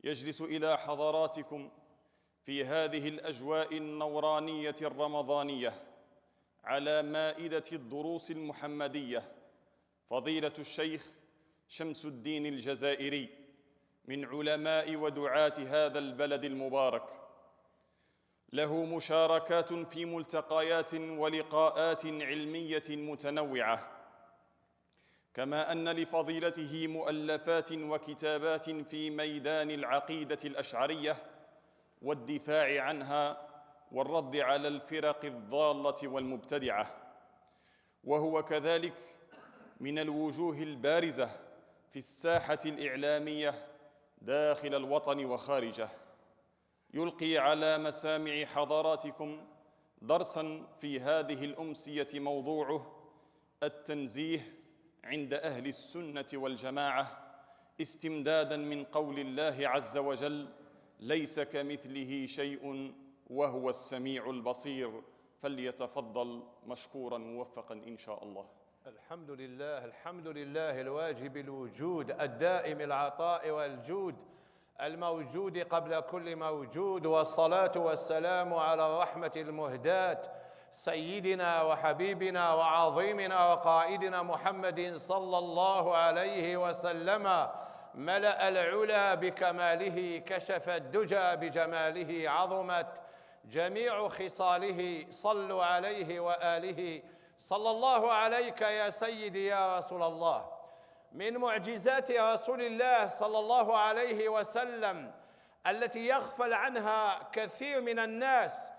يجلس إلى حضراتكم في هذه الأجواء النورانية الرمضانية على مائدة الدروس المحمدية فضيلة الشيخ شمس الدين الجزائري من علماء ودعاة هذا البلد المبارك، له مشاركات في ملتقيات ولقاءات علمية متنوعة، كما أن لفضيلته مؤلفات وكتابات في ميدان العقيدة الأشعرية والدفاع عنها والرد على الفرق الضالة والمبتدعة، وهو كذلك من الوجوه البارزة في الساحة الإعلامية داخل الوطن وخارجه. يلقي على مسامع حضراتكم درساً في هذه الأمسية موضوعه التنزيه عند أهل السنة والجماعة، استمداداً من قول الله عز وجل: ليس كمثله شيء وهو السميع البصير. فليتفضل مشكوراً موفقاً إن شاء الله. الحمد لله الواجب الوجود الدائم العطاء والجود الموجود قبل كل موجود، والصلاة والسلام على الرحمة المهداة سيدنا وحبيبنا وعظيمنا وقائدنا محمد صلى الله عليه وسلم، ملأ العلا بكماله، كشف الدجى بجماله، عظمت جميع خصاله. صلوا عليه وآله. صلى الله عليك يا سيدي يا رسول الله. من معجزات رسول الله صلى الله عليه وسلم التي يغفل عنها كثير من الناس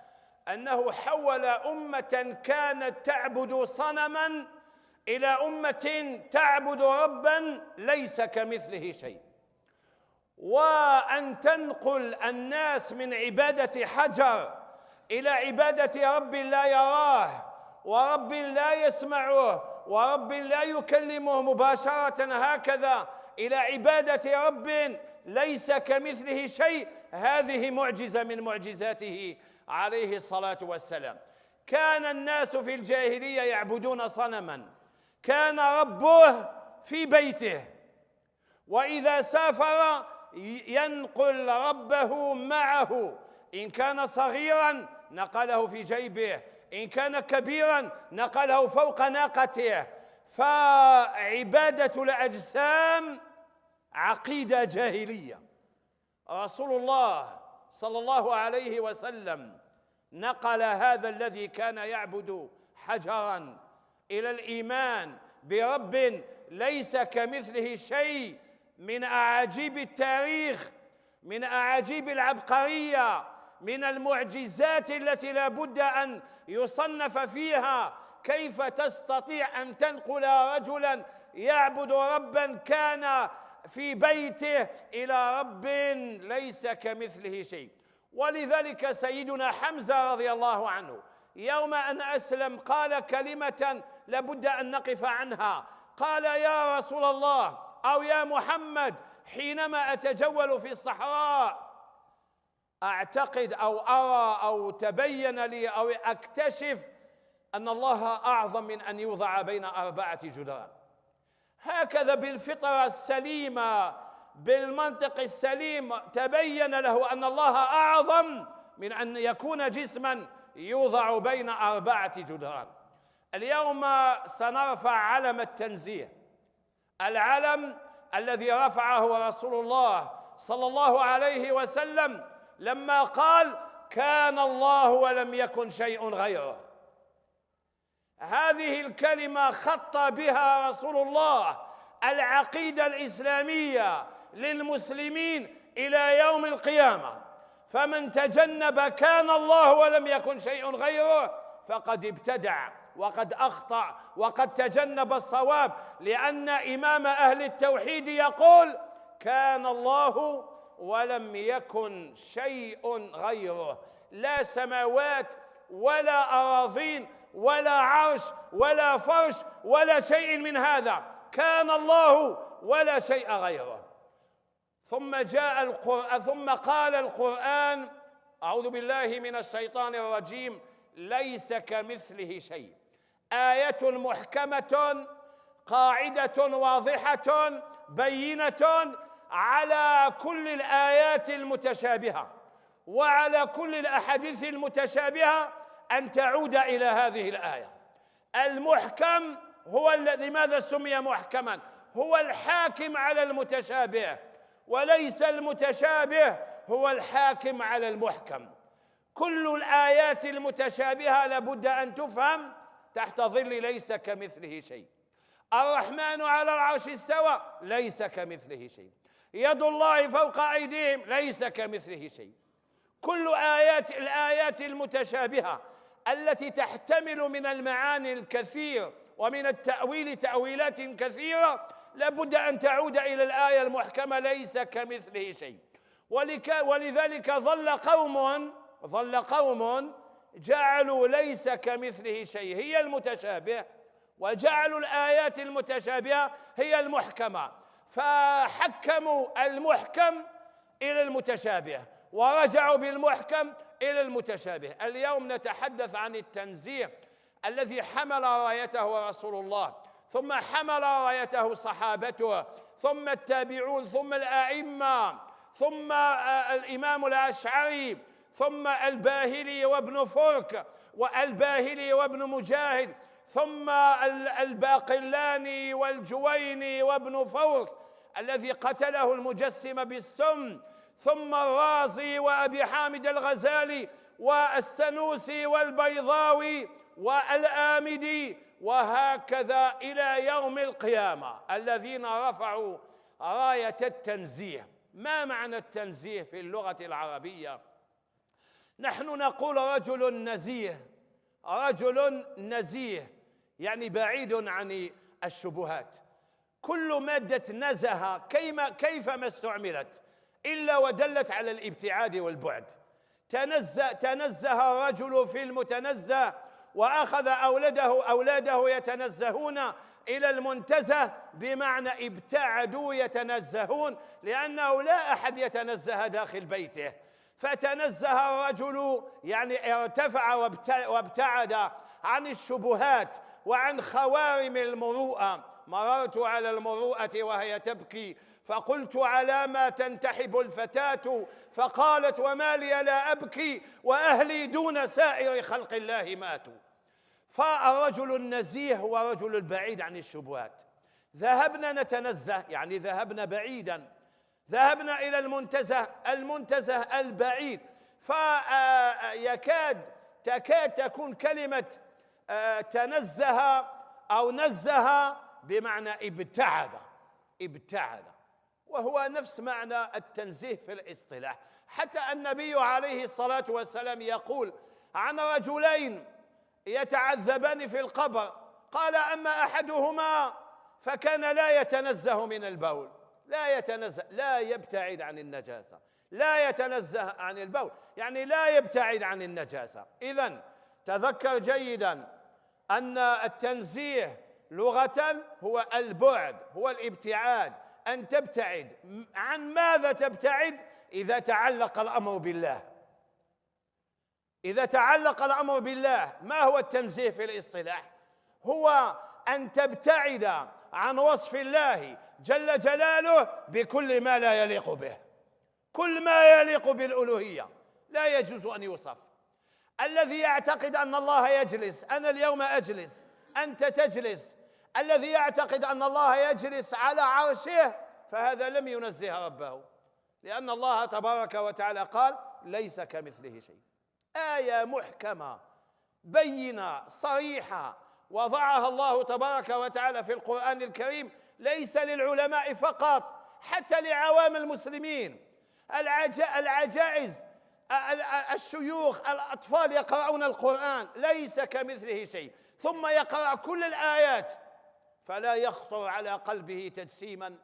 أنه حول أمة كانت تعبد صنماً إلى أمة تعبد رباً ليس كمثله شيء، وأن تنقل الناس من عبادة حجر إلى عبادة رب لا يراه ورب لا يسمعه ورب لا يكلمه مباشرة هكذا إلى عبادة رب ليس كمثله شيء. هذه معجزة من معجزاته عليه الصلاة والسلام. كان الناس في الجاهلية يعبدون صنما، كان ربه في بيته، وإذا سافر ينقل ربه معه، إن كان صغيرا نقله في جيبه، إن كان كبيرا نقله فوق ناقته. فعبادة الأجسام عقيدة جاهلية. رسول الله صلى الله عليه وسلم نقل هذا الذي كان يعبد حجرا إلى الإيمان برب ليس كمثله شيء، من أعاجيب التاريخ، من أعاجيب العبقرية، من المعجزات التي لا بد أن يصنف فيها. كيف تستطيع أن تنقل رجلاً يعبد رباً كان في بيته إلى رب ليس كمثله شيء؟ ولذلك سيدنا حمزة رضي الله عنه يوم أن أسلم قال كلمة لابد أن نقف عنها. قال: يا رسول الله أو يا محمد، حينما أتجول في الصحراء أعتقد أو أرى أو تبين لي أو أكتشف أن الله أعظم من أن يوضع بين 4 جدران. هكذا بالفطرة السليمة بالمنطق السليم تبين له أن الله أعظم من أن يكون جسما يوضع بين 4 جدران. اليوم سنرفع علم التنزيه، العلم الذي رفعه رسول الله صلى الله عليه وسلم لما قال: كان الله ولم يكن شيء غيره. هذه الكلمة خط بها رسول الله العقيدة الإسلامية للمسلمين إلى يوم القيامة. فمن تجنب كان الله ولم يكن شيء غيره فقد ابتدع وقد أخطأ وقد تجنب الصواب، لأن إمام أهل التوحيد يقول: كان الله ولم يكن شيء غيره، لا سماوات ولا أراضين ولا عرش ولا فرش ولا شيء من هذا، كان الله ولا شيء غيره. ثم جاء القرآن، ثم قال القرآن: أعوذ بالله من الشيطان الرجيم، ليس كمثله شيء. آية محكمة، قاعدة واضحة بينة على كل الآيات المتشابهة وعلى كل الأحاديث المتشابهة أن تعود إلى هذه الآية. المحكم هو لماذا سمي محكما؟ هو الحاكم على المتشابه، وليس المتشابه هو الحاكم على المحكم. كل الآيات المتشابهة لابد أن تفهم تحت ظل ليس كمثله شيء. الرحمن على العرش استوى، ليس كمثله شيء. يد الله فوق أيديهم، ليس كمثله شيء. كل الآيات المتشابهة التي تحتمل من المعاني الكثير ومن التأويل تأويلات كثيرة لابد أن تعود إلى الآية المحكمة ليس كمثله شيء. ولذلك ظل قوم جعلوا ليس كمثله شيء هي المتشابه، وجعلوا الآيات المتشابهة هي المحكمة، فحكموا المحكم إلى المتشابه ورجعوا بالمحكم إلى المتشابه. اليوم نتحدث عن التنزيه الذي حمل رايته رسول الله، ثم حمل رايته صحابته، ثم التابعون، ثم الأئمة، ثم الإمام الأشعري، ثم الباهلي وابن فرك، والباهلي وابن مجاهد، ثم الباقلاني والجويني وابن فرك الذي قتله المجسم بالسم، ثم الرازي وأبي حامد الغزالي والسنوسي والبيضاوي والآمدي، وهكذا إلى يوم القيامة الذين رفعوا راية التنزيه. ما معنى التنزيه في اللغة العربية؟ نحن نقول رجل نزيه، رجل نزيه يعني بعيد عن الشبهات. كل مادة نزه كيفما استعملت إلا ودلت على الابتعاد والبعد. تنزه الرجل في المتنزه، وأخذ أولاده يتنزهون إلى المنتزه، بمعنى ابتعدوا يتنزهون، لأنه لا أحد يتنزه داخل بيته. فتنزه الرجل يعني ارتفع وابتعد عن الشبهات وعن خوارم المروءة. مررت على المروءة وهي تبكي فقلت على ما تنتحب الفتاة، فقالت وما لي لا أبكي وأهلي دون سائر خلق الله ماتوا. فالرجل النزيه هو رجل البعيد عن الشبهات. ذهبنا نتنزه يعني ذهبنا بعيدا، ذهبنا إلى المنتزه البعيد. تكاد تكون كلمة تنزه أو نزه بمعنى ابتعد، وهو نفس معنى التنزيه في الاصطلاح. حتى النبي عليه الصلاة والسلام يقول عن رجلين يتعذبان في القبر، قال أما أحدهما فكان لا يتنزه من البول، لا يتنزه، لا يبتعد عن النجاسة، لا يتنزه عن البول يعني لا يبتعد عن النجاسة. إذن تذكر جيدا أن التنزيه لغة هو البعد، هو الابتعاد، أن تبتعد. عن ماذا تبتعد؟ إذا تعلق الأمر بالله. إذا تعلق الأمر بالله، ما هو التنزيه في الاصطلاح؟ هو أن تبتعد عن وصف الله جل جلاله بكل ما لا يليق به. كل ما يليق بالألوهية لا يجوز أن يوصف. الذي يعتقد أن الله يجلس، أنا اليوم أجلس، أنت تجلس، الذي يعتقد أن الله يجلس على عرشه فهذا لم ينزه ربه، لأن الله تبارك وتعالى قال ليس كمثله شيء. آية محكمة بينة صريحة وضعها الله تبارك وتعالى في القرآن الكريم، ليس للعلماء فقط، حتى لعوام المسلمين، العجائز، الشيوخ، الأطفال يقرؤون القرآن ليس كمثله شيء، ثم يقرأ كل الآيات فلا يخطر على قلبه تجسيما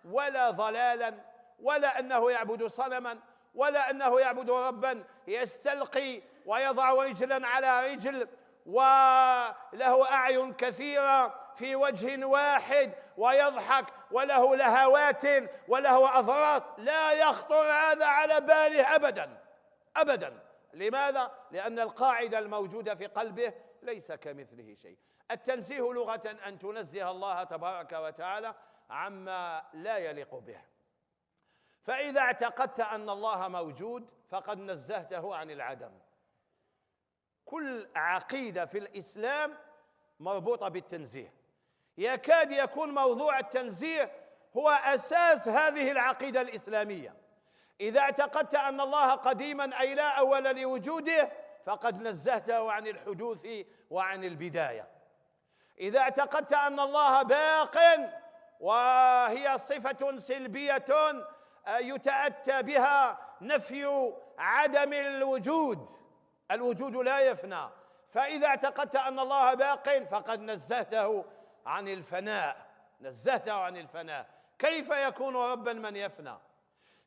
ولا ضلالا ولا أنه يعبد صنما ولا أنه يعبد ربا يستلقي ويضع رجلا على رجل وله أعين كثيرة في وجه واحد ويضحك وله لهوات وله أضراس. لا يخطر هذا على باله أبدا أبدا. لماذا؟ لأن القاعدة الموجودة في قلبه ليس كمثله شيء. التنزيه لغة أن تنزه الله تبارك وتعالى عما لا يليق به. فإذا اعتقدت أن الله موجود فقد نزهته عن العدم. كل عقيدة في الإسلام مربوطة بالتنزيه، يكاد يكون موضوع التنزيه هو أساس هذه العقيدة الإسلامية. إذا اعتقدت أن الله قديما أي لا أول لوجوده فقد نزهته عن الحدوث وعن البداية. إذا اعتقدت أن الله باق وهي صفة سلبية يتأتى بها نفي عدم الوجود، الوجود لا يفنى، فإذا اعتقدت أن الله باق فقد نزهته عن الفناء، نزهته عن الفناء. كيف يكون ربا من يفنى؟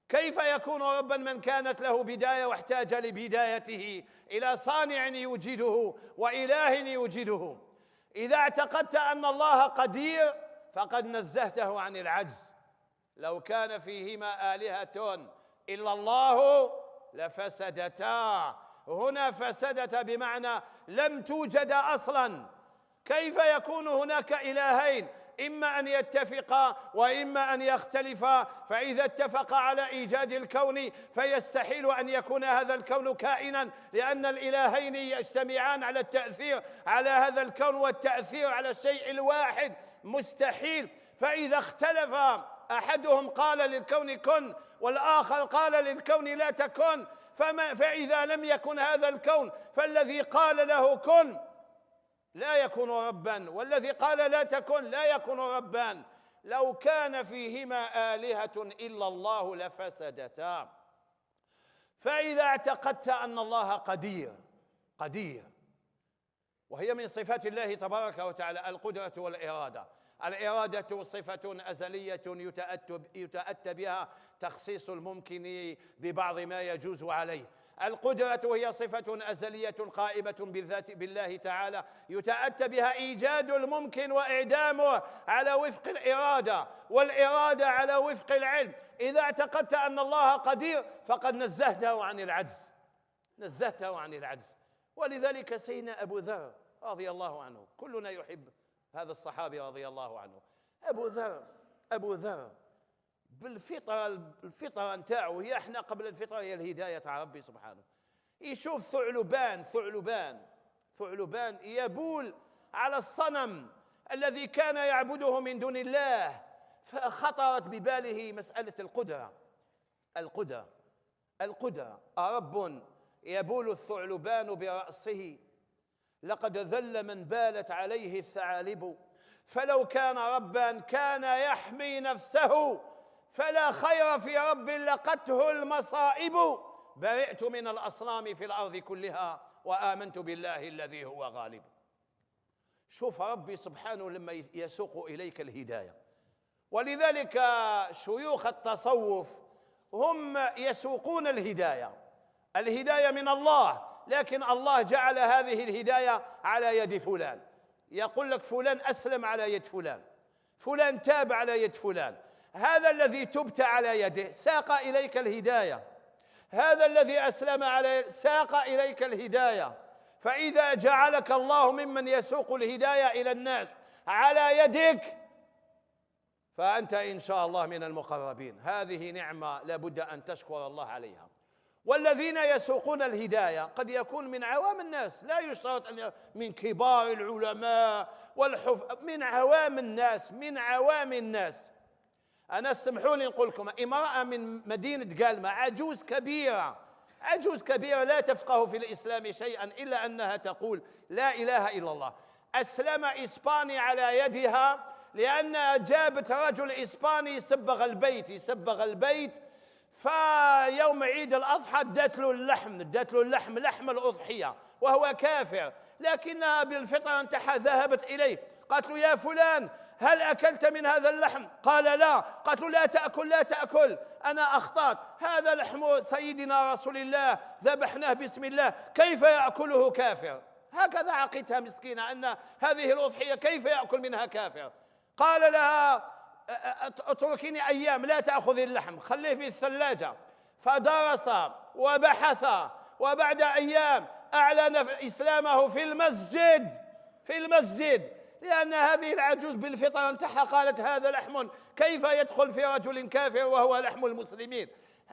كيف يكون ربا من كانت له بداية واحتاج لبدايته إلى صانع يوجده وإله يوجده؟ إذا اعتقدت أن الله قدير فقد نزهته عن العجز. لو كان فيهما آلهة إلا الله لفسدتا. هنا فسدتا بمعنى لم توجد أصلا. كيف يكون هناك إلهين إما أن يتفقا وإما أن يختلفا؟ فإذا اتفقا على إيجاد الكون فيستحيل أن يكون هذا الكون كائنا، لأن الإلهين يجتمعان على التأثير على هذا الكون والتأثير على الشيء الواحد مستحيل. فإذا اختلف أحدهم قال للكون كن والآخر قال للكون لا تكن، فإذا لم يكن هذا الكون فالذي قال له كن لا يكون ربا، والذي قال لا تكن لا يكون ربا. لو كان فيهما آلهة إلا الله لفسدتا. فإذا اعتقدت أن الله قدير وهي من صفات الله تبارك وتعالى القدرة والإرادة. الإرادة صفة أزلية يتأتى بها تخصيص الممكن ببعض ما يجوز عليه. القدرة هي صفة أزلية قائمة بالذات بالله تعالى يتأتى بها إيجاد الممكن وإعدامه على وفق الإرادة، والإرادة على وفق العلم. إذا اعتقدت أن الله قدير فقد نزهته عن العجز، نزهته عن العجز. ولذلك سيدنا أبو ذر رضي الله عنه، كلنا يحب هذا الصحابي رضي الله عنه. أبو ذر الفطرة نتاعو هي احنا قبل الفطرة هي الهداية تاع ربي سبحانه. يشوف ثعلبان يبول على الصنم الذي كان يعبده من دون الله، فخطرت بباله مسألة القدرة. أرب يبول الثعلبان برأسه؟ لقد ذل من بالت عليه الثعالب. فلو كان ربا كان يحمي نفسه، فلا خير في رب لقته المصائب. برئت من الأصنام في الأرض كلها وآمنت بالله الذي هو غالب. شوف ربي سبحانه لما يسوق إليك الهداية. ولذلك شيوخ التصوف هم يسوقون الهداية من الله، لكن الله جعل هذه الهداية على يد فلان. يقول لك فلان أسلم على يد فلان تاب على يد فلان. هذا الذي تبت على يده ساق إليك الهداية، هذا الذي أسلم على ساق إليك الهداية. فإذا جعلك الله ممن يسوق الهداية إلى الناس على يدك فأنت إن شاء الله من المقربين. هذه نعمة لابد أن تشكر الله عليها. والذين يسوقون الهداية قد يكون من عوام الناس، لا يشترط أن من كبار العلماء من عوام الناس. أنا اسمحوا لي نقول لكم، امرأة من مدينة قالمة، عجوز كبيرة لا تفقه في الإسلام شيئا إلا أنها تقول لا إله إلا الله. أسلم إسباني على يدها لأنها جابت رجل إسباني يسبغ البيت، فيوم عيد الأضحى ادت له اللحم لحم الأضحية وهو كافر، لكنها بالفطرة انتحى ذهبت إليه قالت له يا فلان هل أكلت من هذا اللحم؟ قال لا. قالت له لا تأكل، أنا أخطأت، هذا لحم سيدنا رسول الله ذبحناه بسم الله، كيف يأكله كافر؟ هكذا عقيدتها مسكينة أن هذه الأضحية كيف يأكل منها كافر. قال لها اتركيني أيام لا تأخذي اللحم، خليه في الثلاجة. فدرس وبحث، وبعد أيام أعلن إسلامه في المسجد لأن هذه العجوز بالفطرة نتاعها قالت هذا لحم كيف يدخل في رجل كافر وهو لحم المسلمين.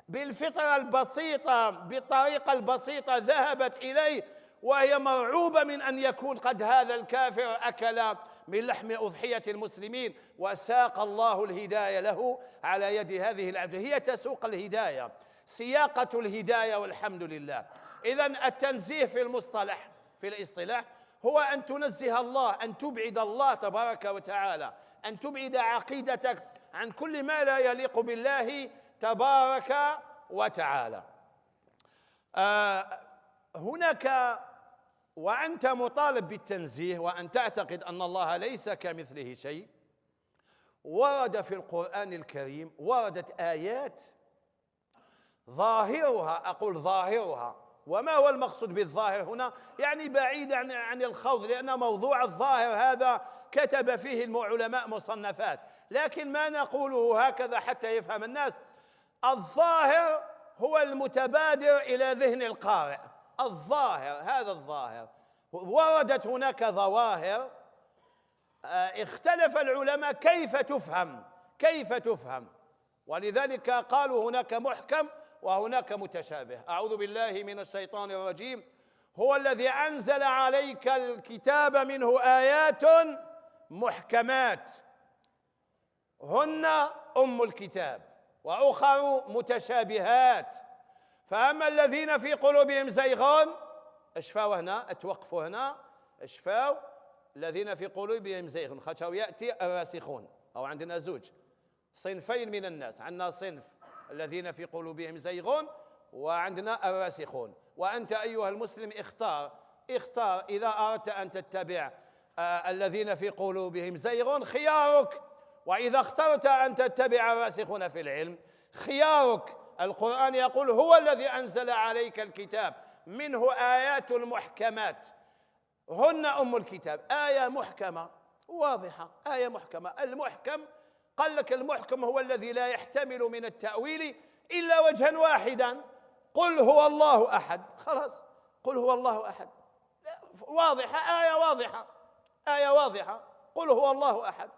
بالفطرة البسيطة بالطريقة البسيطة ذهبت إليه وهي مرعوبة من أن يكون قد هذا الكافر أكل من لحم أضحية المسلمين، وساق الله الهداية له على يد هذه العجوز. هي تسوق الهداية، سياقة الهداية، والحمد لله. إذن التنزيه في المصطلح في الاصطلاح هو أن تنزه الله، أن تبعد الله تبارك وتعالى، أن تبعد عقيدتك عن كل ما لا يليق بالله تبارك وتعالى. هناك وأنت مطالب بالتنزيه وأن تعتقد أن الله ليس كمثله شيء. ورد في القرآن الكريم وردت آيات ظاهرها، أقول ظاهرها، وما هو المقصود بالظاهر هنا؟ يعني بعيد عن الخوض، لأن موضوع الظاهر هذا كتب فيه العلماء مصنفات، لكن ما نقوله هكذا حتى يفهم الناس. الظاهر هو المتبادر إلى ذهن القارئ، الظاهر، هذا الظاهر. وردت هناك ظواهر اختلف العلماء كيف تفهم، ولذلك قالوا هناك محكم وهناك متشابه. أعوذ بالله من الشيطان الرجيم. هو الذي أنزل عليك الكتاب منه آيات محكمات هن أم الكتاب وأخر متشابهات، فأما الذين في قلوبهم زيغ، اشفاوا هنا، اتوقفوا هنا، اشفاوا. الذين في قلوبهم زيغ خشوا يأتي الراسخون، أو عندنا زوج صنفين من الناس، عندنا صنف الذين في قلوبهم زيغ وعندنا الراسخون. وأنت أيها المسلم اختار إذا أردت أن تتبع الذين في قلوبهم زيغ خيارك، وإذا اخترت أن تتبع الراسخون في العلم خيارك. القرآن يقول هو الذي أنزل عليك الكتاب منه آيات محكمات هن أم الكتاب. آية محكمة واضحة، آية محكمة. المحكم قال لك المحكم هو الذي لا يحتمل من التأويل إلا وجها واحدا. قل هو الله أحد، خلاص، قل هو الله أحد، واضحة، آية واضحة. قل هو الله أحد.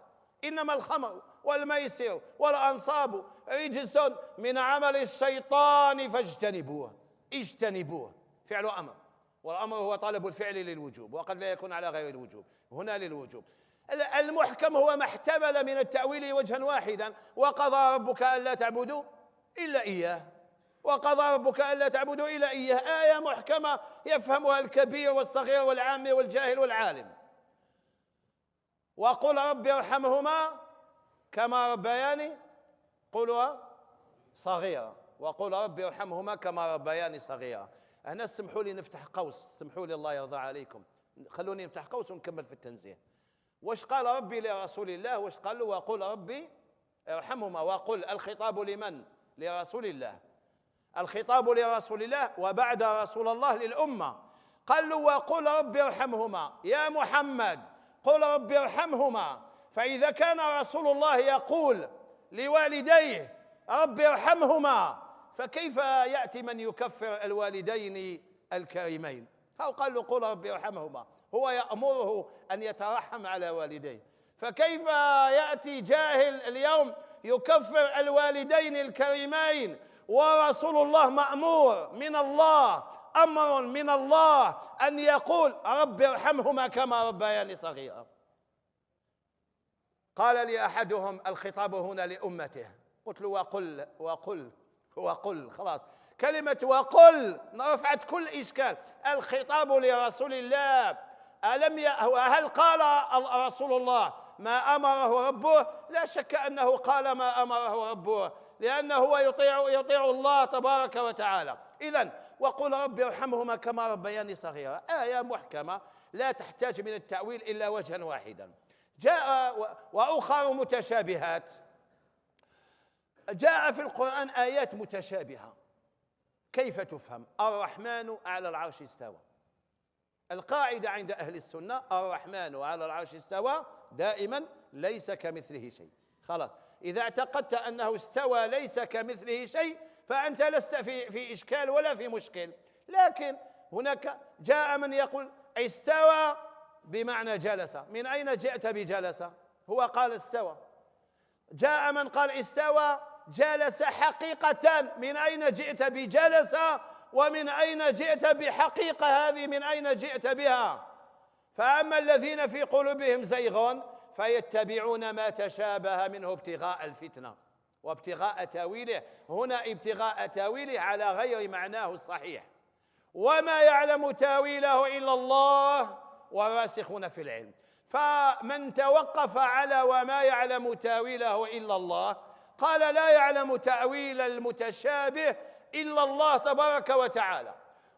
إنما الخمر والميسر والأنصاب رجس من عمل الشيطان فاجتنبوه. اجتنبوه فعل أمر، والأمر هو طلب الفعل للوجوب، وقد لا يكون على غير الوجوب، هنا للوجوب. المحكم هو ما احتمل من التأويل وجها واحدا. وقضى ربك ألا تعبدوا إلا إياه، وقضى ربك ألا تعبدوا إلا إياه. آية محكمة يفهمها الكبير والصغير والعام والجاهل والعالم. وقل رب ارحمهما كما ربياني، قلها صغيرة، وقل رب ارحمهما كما ربياني صغيرة. هنا اسمحوا لي نفتح قوس، اسمحوا لي الله يرضى عليكم، خلوني نفتح قوس ونكمل في التنزيه. واش قال ربي لرسول الله؟ واش قال له؟ وقل ربي ارحمهما. وقل الخطاب لمن؟ لرسول الله، الخطاب لرسول الله، وبعد رسول الله للأمة. قال له وقل ربي ارحمهما، يا محمد قل ربي ارحمهما. فإذا كان رسول الله يقول لوالديه ربي ارحمهما، فكيف يأتي من يكفر الوالدين الكريمين؟ أو قال له قل ربي ارحمهما، هو يأمره أن يترحم على والديه، فكيف يأتي جاهل اليوم يكفر الوالدين الكريمين ورسول الله مأمور من الله، أمر من الله أن يقول رب ارحمهما كما ربياني صغيرا. قال لي أحدهم الخطاب هنا لأمته، قلت له وقل خلاص، كلمة وقل رفعت كل إشكال. الخطاب لرسول الله، هل قال رسول الله ما أمره ربه؟ لا شك أنه قال ما أمره ربه، لأنه هو يطيع الله تبارك وتعالى. إذن وقل رب ارحمهما كما ربياني صغيرا، آية محكمة لا تحتاج من التأويل إلا وجها واحدا. جاء وأخر متشابهات، جاء في القرآن آيات متشابهة. كيف تفهم؟ الرحمن على العرش استوى. القاعدة عند أهل السنة الرحمن على العرش استوى دائما ليس كمثله شيء. خلاص، إذا اعتقدت أنه استوى ليس كمثله شيء فأنت لست في إشكال ولا في مشكل. لكن هناك جاء من يقول استوى بمعنى جلس. من أين جئت بجلس؟ هو قال استوى. جاء من قال استوى جلس حقيقة. من أين جئت بجلس؟ ومن أين جئت بحقيقة هذه؟ من أين جئت بها؟ فأما الذين في قلوبهم زيغ فيتبعون ما تشابه منه ابتغاء الفتنة وابتغاء تاويله. هنا ابتغاء تاويله على غير معناه الصحيح. وما يعلم تاويله إلا الله والراسخون في العلم. فمن توقف على وما يعلم تاويله إلا الله قال لا يعلم تأويل المتشابه إلا الله تبارك وتعالى.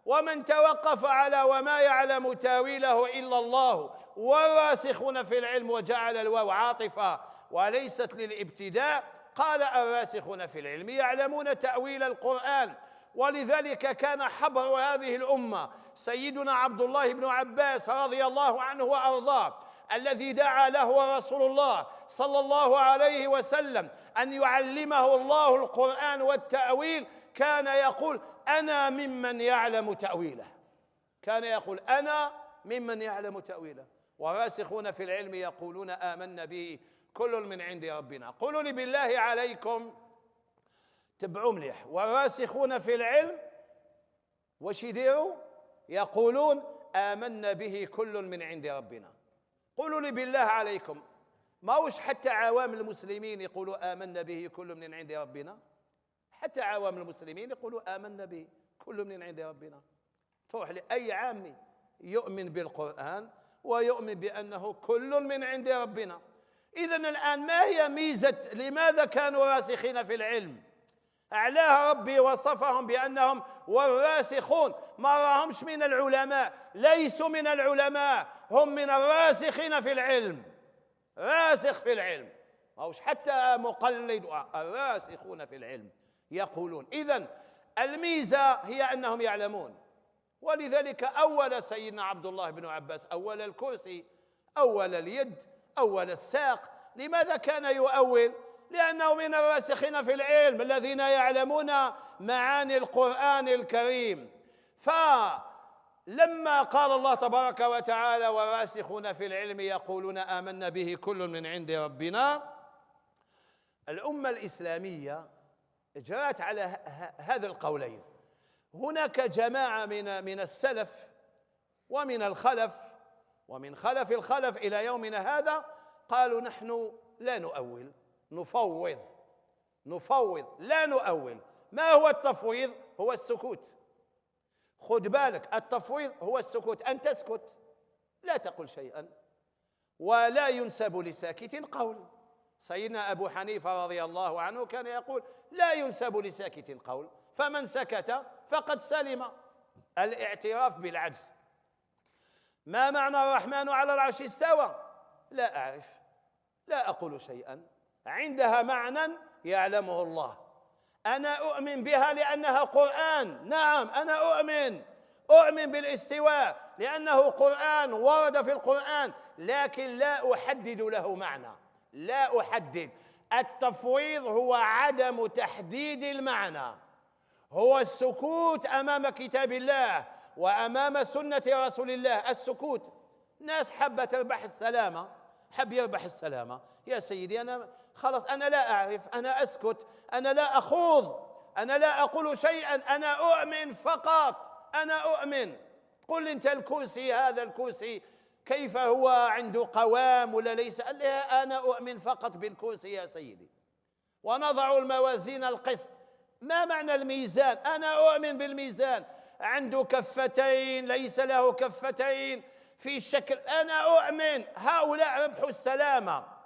ومن توقف على وما يعلم تاويله إلا الله والراسخون في العلم وجعل الواو عاطفة وليست للابتداء قال الراسخون في العلم يعلمون تأويل القرآن. ولذلك كان حبر هذه الأمة سيدنا عبد الله بن عباس رضي الله عنه وأرضاه الذي دعا له رسول الله صلى الله عليه وسلم أن يعلمه الله القرآن والتأويل. كان يقول أنا ممن يعلم تأويله. كان يقول أنا ممن يعلم تأويله. والراسخون في العلم يقولون آمنا به كل من عند ربنا. قولوا لي بالله عليكم تبعوا مليح. والراسخون في العلم واش يديروا؟ يقولون آمنا به كل من عند ربنا. قولوا لي بالله عليكم ماوش حتى عوام المسلمين يقولوا آمنا به كل من عند ربنا؟ حتى عوام المسلمين يقولوا آمنا به كل من عند ربنا. تروح لأي عامي يؤمن بالقرآن ويؤمن بأنه كل من عند ربنا. إذن الآن ما هي ميزة لماذا كانوا راسخين في العلم؟ أعلاها ربي وصفهم بأنهم والراسخون. ما راهمش من العلماء، ليسوا من العلماء، هم من الراسخين في العلم. راسخ في العلم ماهوش حتى مقلد. الراسخون في العلم يقولون. إذن الميزة هي أنهم يعلمون. ولذلك أول سيدنا عبد الله بن عباس أول الكرسي، أول اليد، أول الساق. لماذا كان يؤول؟ لأنه من الراسخين في العلم الذين يعلمون معاني القرآن الكريم. فلما قال الله تبارك وتعالى والراسخون في العلم يقولون آمنا به كل من عند ربنا، الأمة الإسلامية جرت على هذا القولين. هناك جماعة من السلف ومن الخلف ومن خلف الخلف إلى يومنا هذا قالوا نحن لا نؤول، نفوض لا نؤول. ما هو التفويض؟ هو السكوت. خذ بالك، التفويض هو السكوت، أن تسكت لا تقل شيئا ولا ينسب لساكت قول. سيدنا أبو حنيفة رضي الله عنه كان يقول لا ينسب لساكت قول، فمن سكت فقد سلم. الاعتراف بالعجز. ما معنى الرحمن على العرش استوى؟ لا أعرف، لا أقول شيئا. عندها معنى يعلمه الله. أنا أؤمن بها لأنها قرآن. نعم أنا أؤمن بالاستواء لأنه قرآن ورد في القرآن، لكن لا أحدد له معنى. لا أحدد. التفويض هو عدم تحديد المعنى، هو السكوت أمام كتاب الله وأمام سنة رسول الله. السكوت. ناس حابة تربح السلامة، حب يربح السلامة. يا سيدي أنا خلاص، أنا لا أعرف، أنا أسكت، أنا لا أخوض، أنا لا أقول شيئا، أنا أؤمن فقط. أنا أؤمن. قل أنت الكرسي، هذا الكرسي كيف هو عنده قوام ولا ليس؟ لا، أنا أؤمن فقط بالكرسي يا سيدي. ونضع الموازين القسط. ما معنى الميزان؟ أنا أؤمن بالميزان. عنده كفتين، ليس له كفتين، في شكل. أنا أؤمن. هؤلاء ربحوا السلامة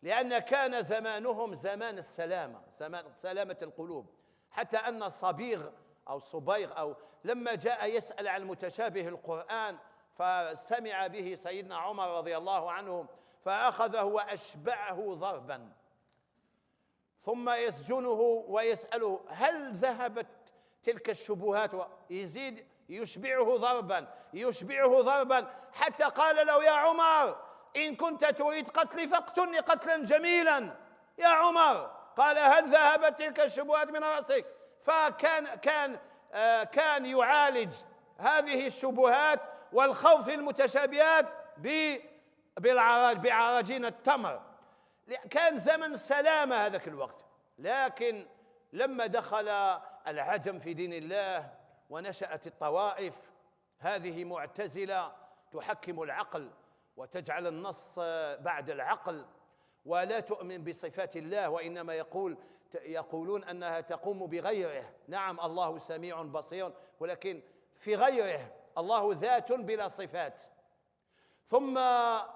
لأن كان زمانهم زمان السلامة، زمان سلامة القلوب. حتى أن الصبيغ أو الصبيغ أو لما جاء يسأل عن متشابه القرآن فسمع به سيدنا عمر رضي الله عنه فأخذه وأشبعه ضربا، ثم يسجنه ويسأله هل ذهبت تلك الشبهات؟ يزيد يشبعه ضربا حتى قال له يا عمر إن كنت تريد قتلي فاقتلني قتلا جميلا يا عمر. قال هل ذهبت تلك الشبهات من رأسك؟ كان يعالج هذه الشبهات والخوف المتشابهات بعراجين التمر. كان زمن سلامة هذاك الوقت. لكن لما دخل العجم في دين الله ونشأت الطوائف هذه معتزلة تحكم العقل وتجعل النص بعد العقل ولا تؤمن بصفات الله، وإنما يقولون أنها تقوم بغيره. نعم الله سميع بصير، ولكن في غيره، الله ذات بلا صفات. ثم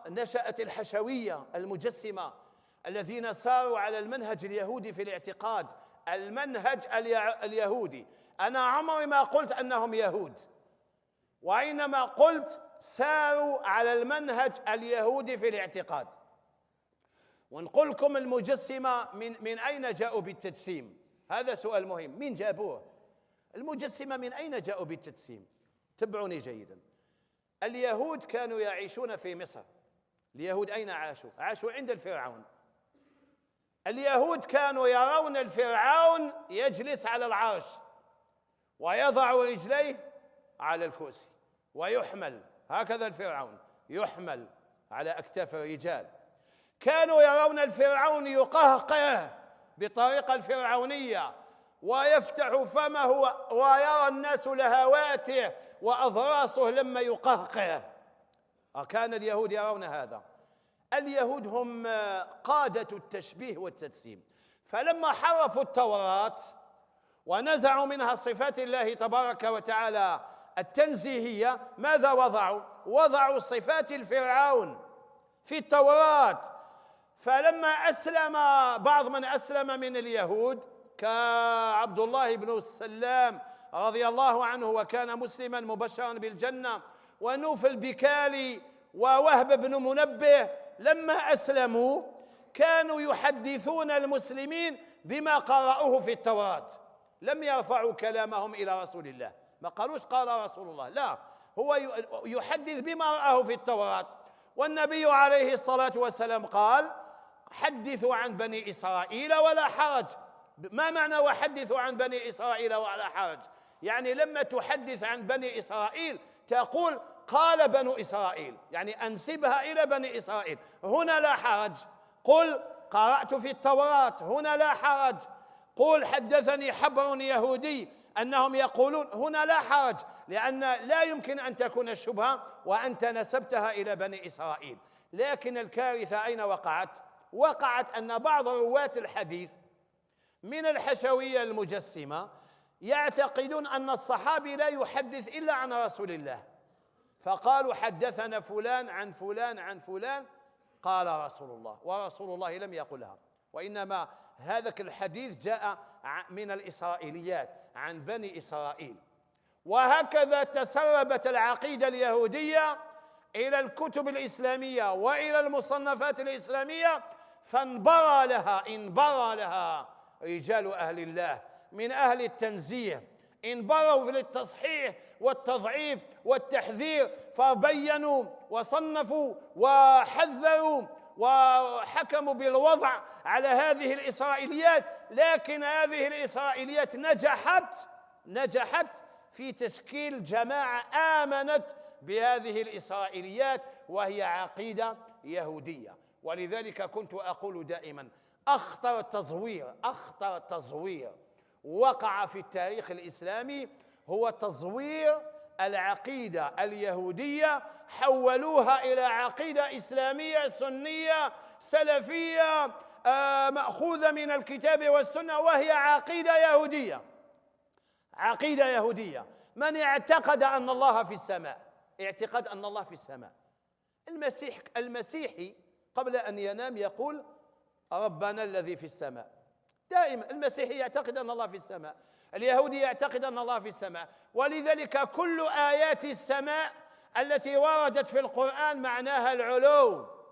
نشأت الحشوية المجسمة الذين ساروا على المنهج اليهودي في الاعتقاد، المنهج اليهودي. أنا عمري ما قلت أنهم يهود، وإنما قلت ساروا على المنهج اليهودي في الاعتقاد. ونقول لكم المجسمة من أين جاءوا بالتجسيم؟ هذا سؤال مهم. مين جابوه؟ المجسمة من أين جاءوا بالتجسيم؟ تبعوني جيدا. اليهود كانوا يعيشون في مصر. اليهود أين عاشوا؟ عاشوا عند الفرعون. اليهود كانوا يرون الفرعون يجلس على العرش ويضع رجليه على الكرسي ويحمل، هكذا الفرعون يحمل على أكتاف الرجال. كانوا يرون الفرعون يقهقه بطريقة الفرعونية ويفتح فمه ويرى الناس لهواته وأضراسه لما يقهقه. كان اليهود يرون هذا. اليهود هم قادة التشبيه والتجسيم، فلما حرفوا التوراة ونزعوا منها صفات الله تبارك وتعالى التنزيهية، ماذا وضعوا؟ وضعوا صفات الفرعون في التوراة. فلما أسلم بعض من أسلم من اليهود كعبد الله بن السلام رضي الله عنه وكان مسلما مبشرا بالجنة، ونوف البكالي ووهب بن منبه، لما أسلموا كانوا يحدثون المسلمين بما قرأوه في التوراة. لم يرفعوا كلامهم إلى رسول الله، ما قالوش قال رسول الله، لا، هو يحدث بما رآه في التوراة. والنبي عليه الصلاة والسلام قال: حدثوا عن بني إسرائيل ولا حرج. ما معنى وحدثوا عن بني إسرائيل ولا حرج؟ يعني لما تحدث عن بني إسرائيل تقول قال بنو إسرائيل، يعني أنسبها إلى بني إسرائيل، هنا لا حرج. قل قرأت في التوراة، هنا لا حرج. قل حدثني حبر يهودي أنهم يقولون، هنا لا حرج، لأن لا يمكن أن تكون الشبهة وأنت نسبتها إلى بني إسرائيل. لكن الكارثة أين وقعت؟ وقعت أن بعض رواة الحديث من الحشوية المجسمة يعتقدون أن الصحابي لا يحدث إلا عن رسول الله، فقالوا حدثنا فلان عن فلان عن فلان قال رسول الله، ورسول الله لم يقلها، وإنما هذا الحديث جاء من الإسرائيليات عن بني إسرائيل. وهكذا تسربت العقيدة اليهودية إلى الكتب الإسلامية وإلى المصنفات الإسلامية، فانبرى لها رجال أهل الله من أهل التنزيه، انبروا للتصحيح والتضعيف والتحذير، فبينوا وصنفوا وحذروا وحكموا بالوضع على هذه الإسرائيليات. لكن هذه الإسرائيليات نجحت في تشكيل جماعة آمنت بهذه الإسرائيليات، وهي عقيدة يهودية. ولذلك كنت أقول دائما أخطر تزوير وقع في التاريخ الإسلامي هو تزوير العقيدة اليهودية، حولوها إلى عقيدة إسلامية سنية سلفية مأخوذة من الكتاب والسنة، وهي عقيدة يهودية. من اعتقد أن الله في السماء، اعتقد أن الله في السماء. المسيحي قبل أن ينام يقول ربنا الذي في السماء، دائما المسيحي يعتقد أن الله في السماء، اليهودي يعتقد أن الله في السماء. ولذلك كل آيات السماء التي وردت في القرآن معناها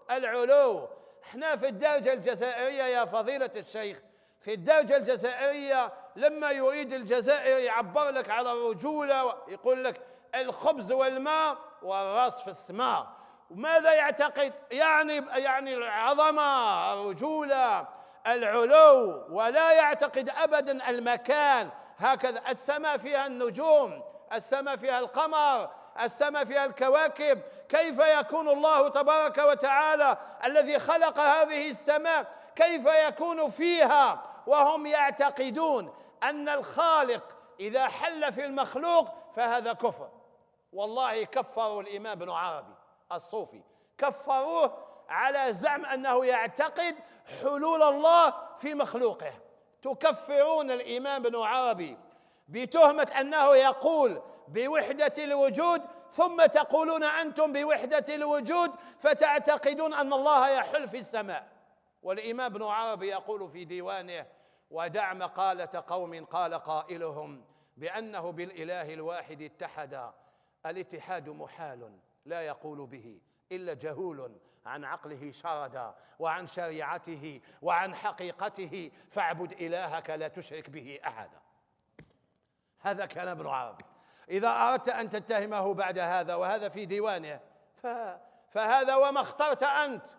العلو. احنا في الدرجة الجزائرية يا فضيلة الشيخ، في الدرجة الجزائرية لما يريد الجزائر يعبر لك على الرجولة يقول لك الخبز والماء والراس في السماء. وماذا يعتقد؟ يعني العظمة، الرجولة، العلو، ولا يعتقد أبدا المكان. هكذا السماء فيها النجوم، السماء فيها القمر، السماء فيها الكواكب، كيف يكون الله تبارك وتعالى الذي خلق هذه السماء كيف يكون فيها وهم يعتقدون أن الخالق إذا حل في المخلوق فهذا كفر. والله كفروا الإمام ابن عربي الصوفي، كفروه على زعم أنه يعتقد حلول الله في مخلوقه. تكفرون الإمام ابن عربي بتهمة أنه يقول بوحدة الوجود، ثم تقولون أنتم بوحدة الوجود فتعتقدون أن الله يحل في السماء. والإمام ابن عربي يقول في ديوانه: ودع مقالة قوم قال قائلهم بأنه بالإله الواحد اتحدا، الاتحاد محال لا يقول به إلا جهول عن عقله شردا، وعن شريعته وعن حقيقته، فاعبد إلهك لا تشرك به أحدا. هذا كلام ابن عربي. إذا أردت أن تتهمه بعد هذا، وهذا في ديوانه، فهذا وما اخترت أنت.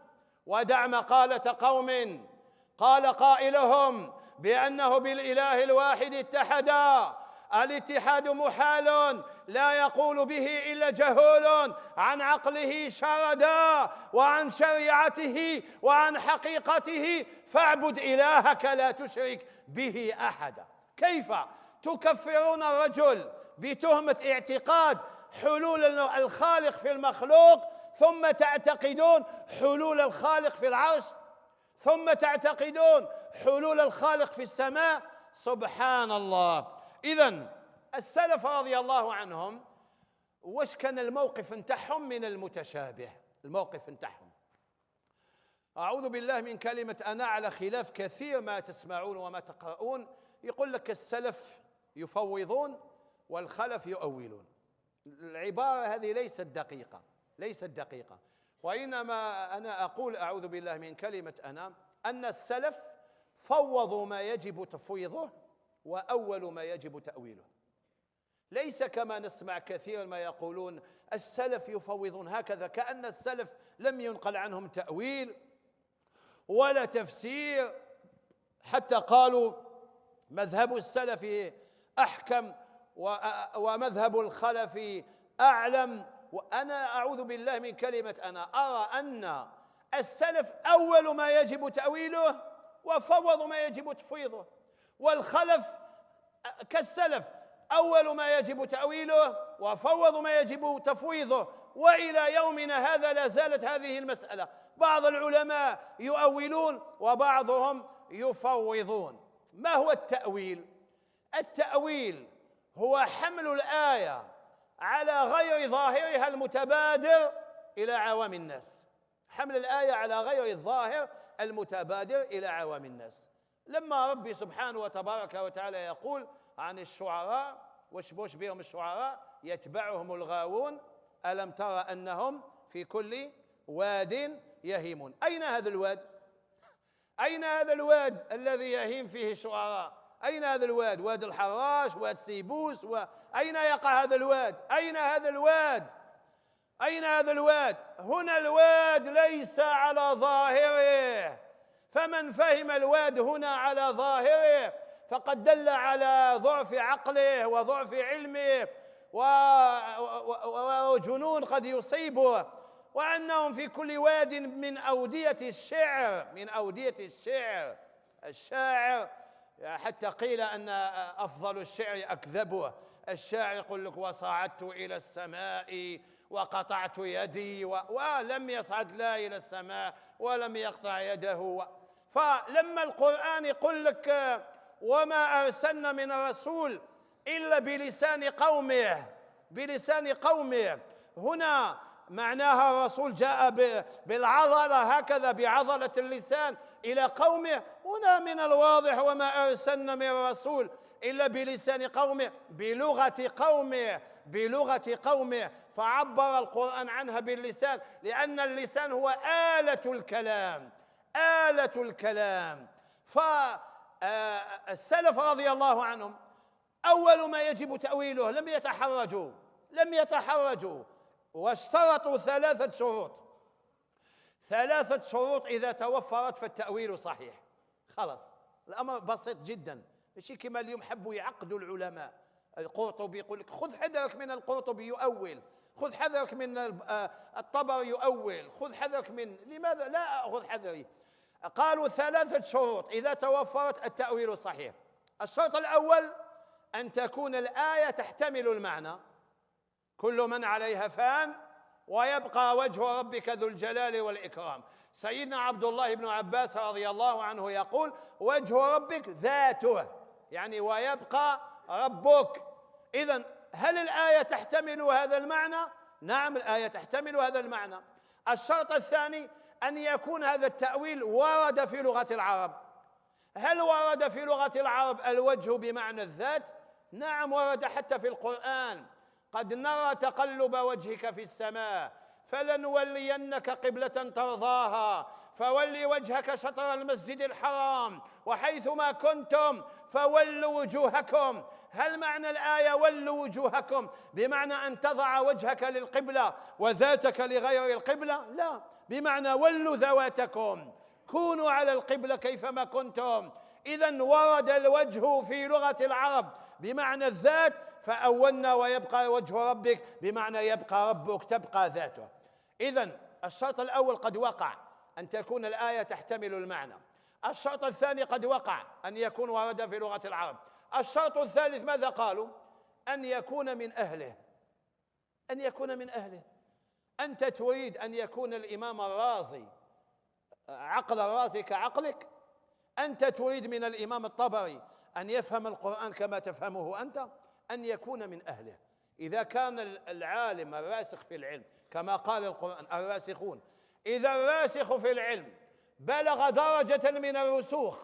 ودع مقالة قوم قال قائلهم بأنه بالإله الواحد اتحدا، الاتحاد محال لا يقول به إلا جهول عن عقله شردا، وعن شريعته وعن حقيقته، فاعبد إلهك لا تشرك به أحدا. كيف تكفرون الرجل بتهمة اعتقاد حلول الخالق في المخلوق، ثم تعتقدون حلول الخالق في العرش، ثم تعتقدون حلول الخالق في السماء؟ سبحان الله. إذن السلف رضي الله عنهم وش كان الموقف نتاعهم من المتشابه؟ الموقف نتاعهم، أعوذ بالله من كلمة أنا، على خلاف كثير ما تسمعون وما تقرؤون، يقول لك السلف يفوضون والخلف يؤولون. العبارة هذه ليست دقيقة، ليست دقيقة، وإنما أنا أقول أعوذ بالله من كلمة أنا أن السلف فوضوا ما يجب تفويضه وأول ما يجب تأويله. ليس كما نسمع كثيرا ما يقولون السلف يفوضون هكذا، كأن السلف لم ينقل عنهم تأويل ولا تفسير، حتى قالوا مذهب السلف أحكم ومذهب الخلف أعلم. وأنا أعوذ بالله من كلمة أنا أرى أن السلف أول ما يجب تأويله وفوضوا ما يجب تفويضه، والخلف كالسلف أول ما يجب تأويله وفوضوا ما يجب تفويضه. وإلى يومنا هذا لا زالت هذه المسألة، بعض العلماء يؤولون وبعضهم يفوضون. ما هو التأويل؟ التأويل هو حمل الآية على غير ظاهرها المتبادر إلى عوام الناس، حمل الآية على غير الظاهر المتبادر إلى عوام الناس. لما ربي سبحانه وتبارك وتعالى يقول عن الشعراء، وش بهم الشعراء؟ يتبعهم الغاوون ألم ترى أنهم في كل واد يهيمون. أين هذا الواد؟ أين هذا الواد الذي يهيم فيه الشعراء؟ أين هذا الواد؟ واد الحراش، واد سيبوس، أين يقع هذا الواد؟ أين هذا الواد؟ أين هذا الواد؟ هنا الواد ليس على ظاهره، فمن فهم الواد هنا على ظاهره فقد دل على ضعف عقله وضعف علمه وجنون قد يصيبه، وأنهم في كل واد من أودية الشعر، من أودية الشعر. الشاعر حتى قيل أن أفضل الشعر أكذبه. الشاعر يقول لك وصعدت إلى السماء وقطعت يدي ولم يصعد لا إلى السماء ولم يقطع يده. فلما القرآن يقول لك وما أرسلنا من رسول إلا بلسان قومه، بلسان قومه، هنا معناها الرسول جاء بالعضلة هكذا، بعضلة اللسان إلى قومه. هنا من الواضح وما أرسلنا من رسول إلا بلسان قومه، بلغة قومه، بلغة قومه. فعبر القرآن عنها باللسان، لأن اللسان هو آلة الكلام، آلة الكلام. فالسلف رضي الله عنهم أول ما يجب تأويله لم يتحرجوا، لم يتحرجوا، واشترطوا ثلاثة شروط إذا توفرت فالتأويل صحيح. خلاص، الأمر بسيط جدا، ماشي كما اليوم حبوا يعقدوا العلماء. القرطبي يقول لك خذ حذرك من القرطبي يؤول، خذ حذرك من الطبري يؤول، خذ حذرك من، لماذا لا أخذ حذري؟ قالوا 3 شروط إذا توفرت التأويل صحيح. الشرط الأول أن تكون الآية تحتمل المعنى، كل من عليها فان ويبقى وجه ربك ذو الجلال والإكرام. سيدنا عبد الله بن عباس رضي الله عنه يقول وجه ربك ذاته، يعني ويبقى ربك. إذن هل الآية تحتمل هذا المعنى؟ نعم، الآية تحتمل هذا المعنى. الشرط الثاني أن يكون هذا التأويل ورد في لغة العرب. هل ورد في لغة العرب الوجه بمعنى الذات؟ نعم، ورد حتى في القرآن. قد نرى تقلب وجهك في السماء فلنولينك قبلة ترضاها فول وجهك شطر المسجد الحرام وحيثما كنتم فولوا وجوهكم. هل معنى الآية ولوا وجوهكم بمعنى أن تضع وجهك للقبلة وذاتك لغير القبلة؟ لا، بمعنى ولوا ذواتكم، كونوا على القبلة كيفما كنتم. إذن ورد الوجه في لغة العرب بمعنى الذات، فأولنا ويبقى وجه ربك بمعنى يبقى ربك، تبقى ذاته. إذن الشرط الأول قد وقع، أن تكون الآية تحتمل المعنى. الشرط الثاني قد وقع، أن يكون ورد في لغة العرب. الشرط الثالث ماذا قالوا؟ أن يكون من أهله. أن يكون من أهله. أنت تريد أن يكون الإمام الرازي عقل الرازي كعقلك؟ أنت تريد من الإمام الطبري أن يفهم القرآن كما تفهمه أنت؟ أن يكون من أهله. إذا كان العالم الراسخ في العلم كما قال القرآن الراسخون، إذا الراسخ في العلم بلغ درجة من الرسوخ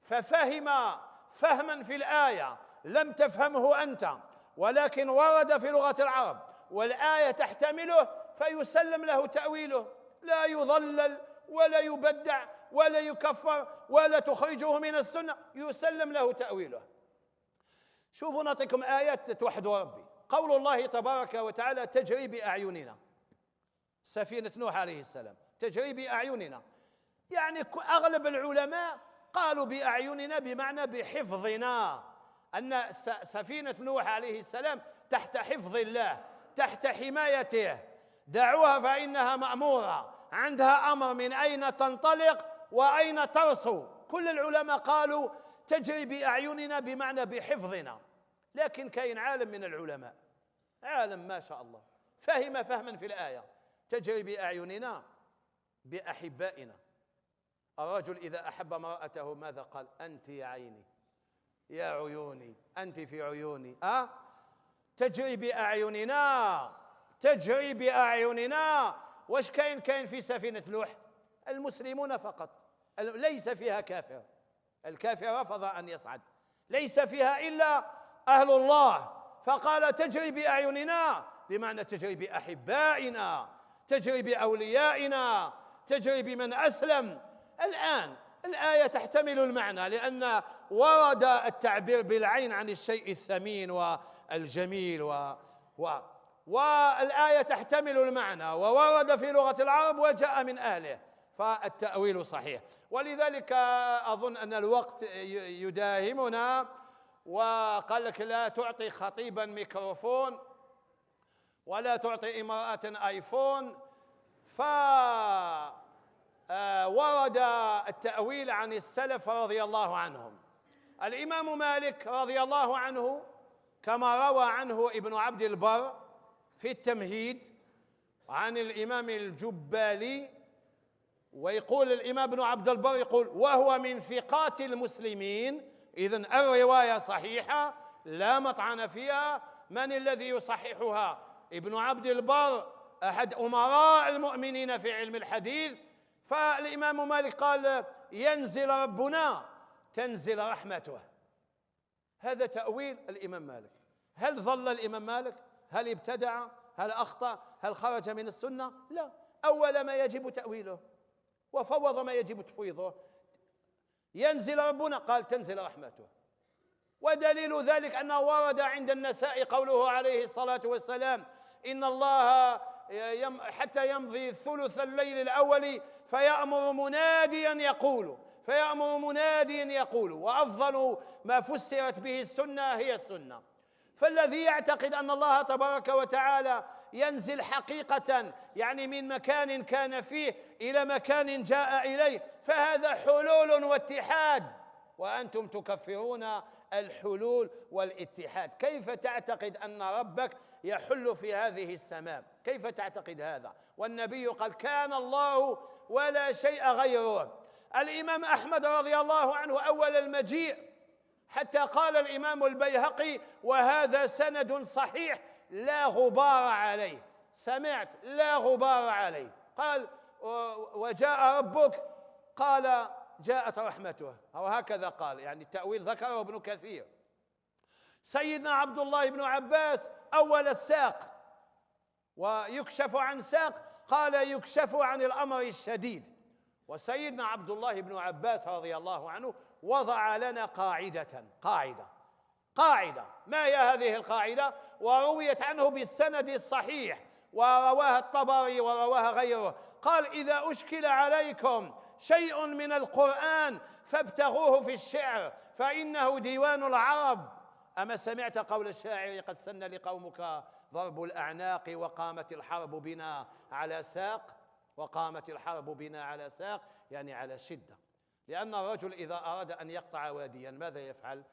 ففهم فهما في الآية لم تفهمه أنت ولكن ورد في لغة العرب والآية تحتمله، فيسلم له تأويله، لا يضلل ولا يبدع ولا يكفر ولا تخرجه من السنة، يسلم له تأويله. شوفوا نعطيكم آيات توحدوا ربي. قول الله تبارك وتعالى تجري بأعيننا، سفينة نوح عليه السلام تجري بأعيننا، يعني أغلب العلماء قالوا بأعيننا بمعنى بحفظنا، أن سفينة نوح عليه السلام تحت حفظ الله، تحت حمايته. دعوها فإنها مأمورة، عندها أمر من أين تنطلق وأين ترسو. كل العلماء قالوا تجري بأعيننا بمعنى بحفظنا. لكن كاين عالم من العلماء، عالم ما شاء الله، فهم فهما في الآية تجري بأعيننا بأحبائنا. الرجل إذا أحب امرأته ماذا قال؟ أنت يا عيني يا عيوني، أنت في عيوني. تجري بأعيننا، تجري بأعيننا. واش كاين في سفينة نوح؟ المسلمون فقط، ليس فيها كافر، الكافر رفض أن يصعد، ليس فيها إلا أهل الله. فقال تجري بأعيننا بمعنى تجري بأحبائنا، تجري بأوليائنا، تجري بمن أسلم. الآن الآية تحتمل المعنى لأن ورد التعبير بالعين عن الشيء الثمين والجميل والآية تحتمل المعنى وورد في لغة العرب وجاء من أهله، فالتأويل صحيح. ولذلك أظن أن الوقت يداهمنا، وقال لك لا تعطي خطيبا ميكروفون ولا تعطي امرأة آيفون. فورد التأويل عن السلف رضي الله عنهم. الإمام مالك رضي الله عنه كما روى عنه ابن عبد البر في التمهيد عن الإمام الجبالي، ويقول الإمام ابن عبد البر يقول وهو من ثقات المسلمين. إذن الرواية صحيحة لا مطعن فيها. من الذي يصححها؟ ابن عبد البر أحد أمراء المؤمنين في علم الحديث. فالإمام مالك قال ينزل ربنا تنزل رحمته. هذا تأويل الإمام مالك. هل ضل الإمام مالك؟ هل ابتدع؟ هل أخطأ؟ هل خرج من السنة؟ لا، أول ما يجب تأويله وفوض ما يجب تفويضه. ينزل ربنا قال تنزل رحمته. ودليل ذلك أنه ورد عند النساء قوله عليه الصلاة والسلام إن الله حتى يمضي ثلث الليل الأول فيأمر مناديا يقول، وأفضل ما فسرت به السنة هي السنة. فالذي يعتقد أن الله تبارك وتعالى ينزل حقيقة، يعني من مكان كان فيه إلى مكان جاء إليه، فهذا حلول واتحاد، وأنتم تكفرون الحلول والاتحاد. كيف تعتقد أن ربك يحل في هذه السماء؟ كيف تعتقد هذا؟ والنبي قال كان الله ولا شيء غيره. الإمام أحمد رضي الله عنه أول المجيء، حتى قال الإمام البيهقي وهذا سند صحيح لا غبار عليه، سمعت لا غبار عليه، قال وجاء ربك، قال جاءت رحمته، أو هكذا قال، يعني التأويل ذكره ابن كثير. سيدنا عبد الله بن عباس أول الساق، ويكشف عن ساق، قال يكشف عن الأمر الشديد. وسيدنا عبد الله بن عباس رضي الله عنه وضع لنا قاعدة. ما هي هذه القاعدة؟ ورويت عنه بالسند الصحيح، ورواها الطبري ورواها غيره. قال إذا أشكل عليكم شيء من القرآن فابتغوه في الشعر فإنه ديوان العرب. أما سمعت قول الشاعر قد سن لقومك ضرب الأعناق وقامت الحرب بنا على ساق؟ وقامت الحرب بنا على ساق يعني على شدة. لأن الرجل إذا أراد أن يقطع واديا ماذا يفعل؟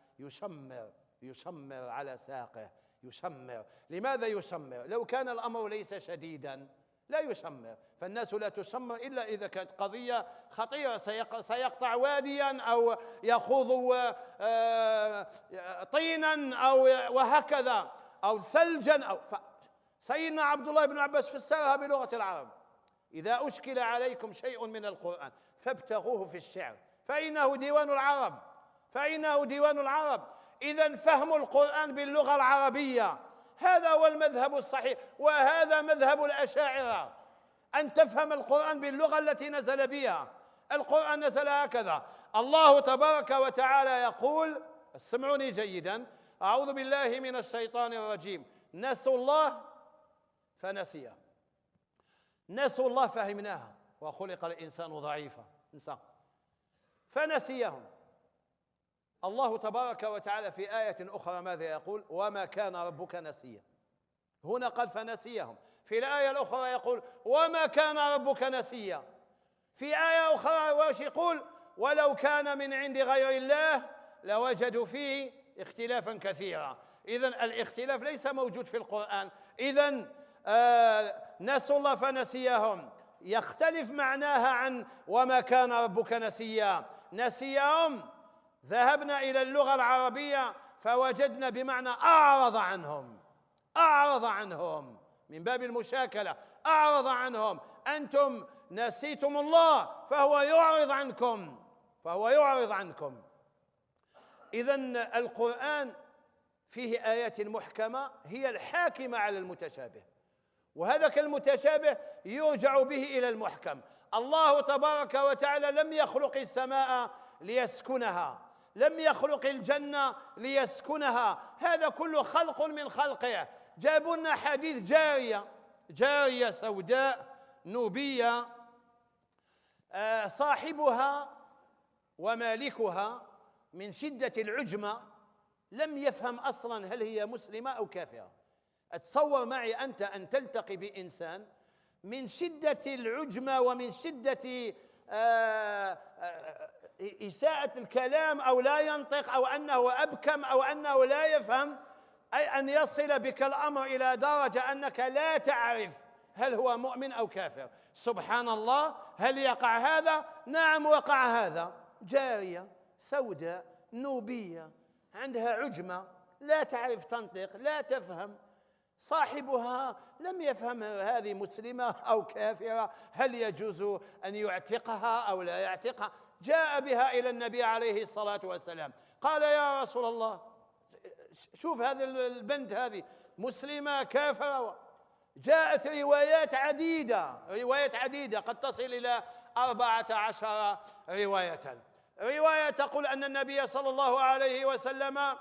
يشمر على ساقه، يشمر. لماذا يشمر؟ لو كان الأمر ليس شديدا لا يشمر، فالناس لا تشمر إلا إذا كانت قضية خطيرة، سيقطع واديا أو يخوض طينا أو وهكذا أو ثلجا سيدنا عبد الله بن عباس فسرها بلغة العرب: إذا أشكل عليكم شيء من القرآن فابتغوه في الشعر فإنه ديوان العرب. إذن فهم القرآن باللغة العربية هذا هو المذهب الصحيح، وهذا مذهب الأشاعرة، أن تفهم القرآن باللغة التي نزل بها. القرآن نزل هكذا. الله تبارك وتعالى يقول، اسمعوني جيدا، أعوذ بالله من الشيطان الرجيم: نسوا الله فنسيه. نسوا الله فهمناها، وخلق الإنسان ضعيفا، انسى، فنسيهم. الله تبارك وتعالى في آية أخرى ماذا يقول؟ وما كان ربك نسيا. هنا قال فنسيهم، في الآية الأخرى يقول وما كان ربك نسيا. في آية أخرى واش يقول؟ ولو كان من عند غير الله لوجدوا فيه اختلافا كثيرا. إذن الاختلاف ليس موجود في القرآن. إذن نسوا الله فنسيهم يختلف معناها عن وما كان ربك نسيا. نسيهم ذهبنا إلى اللغة العربية فوجدنا بمعنى أعرض عنهم من باب المشاكلة، أعرض عنهم. أنتم نسيتم الله فهو يعرض عنكم. إذن القرآن فيه آيات محكمة هي الحاكمة على المتشابه، وهذا المتشابه يرجع به إلى المحكم. الله تبارك وتعالى لم يخلق السماء ليسكنها، لم يخلق الجنة ليسكنها، هذا كله خلق من خلقه. جابوا لنا حديث جارية سوداء نوبية، صاحبها ومالكها من شدة العجمة لم يفهم أصلا هل هي مسلمة أو كافرة. أتصور معي أنت أن تلتقي بإنسان من شدة العجمة ومن شدة إساءة الكلام أو لا ينطق أو أنه أبكم أو أنه لا يفهم، أي أن يصل بك الأمر إلى درجة أنك لا تعرف هل هو مؤمن أو كافر. سبحان الله، هل يقع هذا؟ نعم وقع هذا. جارية سوداء نوبية عندها عجمة، لا تعرف تنطق، لا تفهم. صاحبها لم يفهم هذه مسلمة أو كافرة، هل يجوز أن يعتقها أو لا يعتقها. جاء بها إلى النبي عليه الصلاة والسلام، قال يا رسول الله شوف هذه البنت، هذه مسلمة كافرة. جاءت روايات عديدة قد تصل إلى 14 رواية تقول أن النبي صلى الله عليه وسلم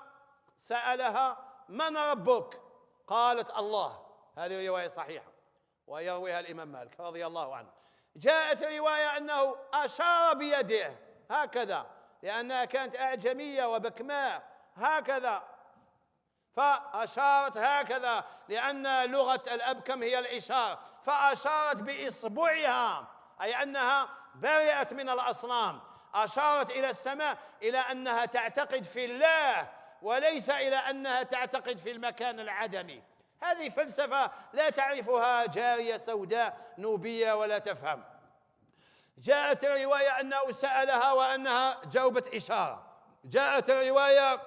سألها من ربك؟ قالت الله. هذه رواية صحيحة ويرويها الإمام مالك رضي الله عنه. جاءت رواية أنه أشار بيده هكذا لأنها كانت أعجمية وبكماء هكذا، فأشارت هكذا، لأن لغة الأبكم هي الإشارة، فأشارت بإصبعها، أي أنها برئت من الأصنام، أشارت إلى السماء إلى أنها تعتقد في الله وليس إلى أنها تعتقد في المكان العدمي. هذه فلسفة لا تعرفها جارية سوداء نوبية ولا تفهم. جاءت الرواية أنه سألها وأنها جاوبت إشارة، جاءت الرواية